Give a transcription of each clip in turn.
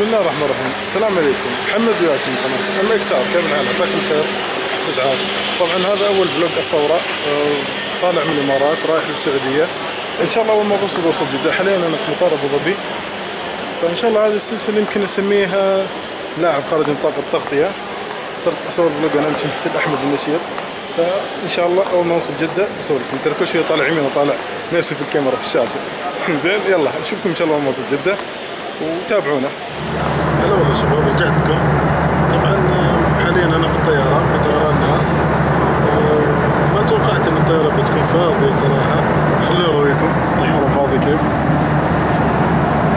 الله الرحمن الرحيم. السلام عليكم، محمد وياكم قناة MXR. كيف الحال؟ عساكم بخير وسعادة. طبعا هذا اول فلوج اصوره، طالع من الامارات رايح للسعودية ان شاء الله. اول ما بوصل جدة. حاليا انا في مطار ابو ظبي، فان شاء الله هذه السلسلة يمكن اسميها لاعب خارج نطاق التغطية. صرت اصور فلوج انا امشي مثل احمد النشيط، فان شاء الله اول ما اوصل جدة بصور لكم. ترى كل شوية طالع يمين وطالع نفسي في الكاميرا في الشاشة. زين، يلا نشوفكم ان شاء الله اول ما اوصل جدة وتابعونا. هلا والله شباب، رجعت لكم. طبعا حاليا انا في الطياره، في طيران ناس. ما توقعت ان الطياره بتكون فاضيه صراحه. خليني اوريكم الطياره فاضيه كيف.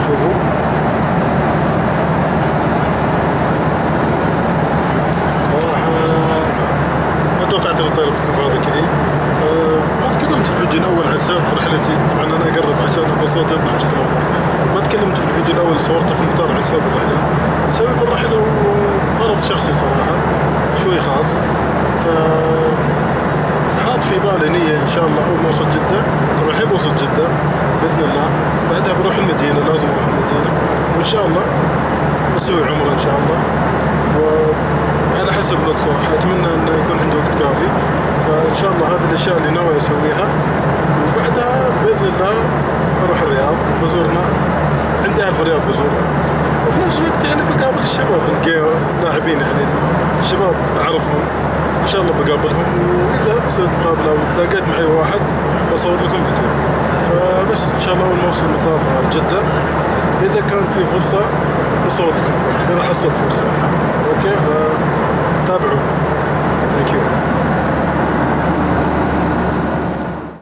شوفوا صراحه ما توقعت ان الطياره بتكون فاضيه كذي. ما تكلمت في الفيديو الاول عن سبب رحلتي. طبعا انا اقرب عشان الصوت يطلع بشكل واضح. ما تكلمت في الفيديو الاول صورته في المطار عن سبب الرحله. سبب الرحله وغرض شخصي صراحه شوي خاص. ف حاط في بالي نيه ان شاء الله اول ما اوصل جده. طبعا الحين بوصل جده باذن الله، بعدها بروح المدينه، لازم اروح المدينه وان شاء الله اسوي عمره ان شاء الله. وعلى حسب الوقت صراحه اتمنى انه يكون عندي وقت كافي. فان شاء الله هذه الاشياء اللي ناوي اسويها، وبعدها باذن الله اروح الرياض بزورنا، عندي اهل في الرياض بزورنا، وفي نفس الوقت يعني بقابل الشباب اللاعبين، يعني الشباب اعرفهم ان شاء الله بقابلهم. واذا صرت مقابله وتلاقيت معي واحد بصور لكم فيديو. فبس ان شاء الله اول ما اوصل مطار جده اذا كان في فرصه بصور لكم، اذا حصلت فرصه. اوكي، فتابعونا.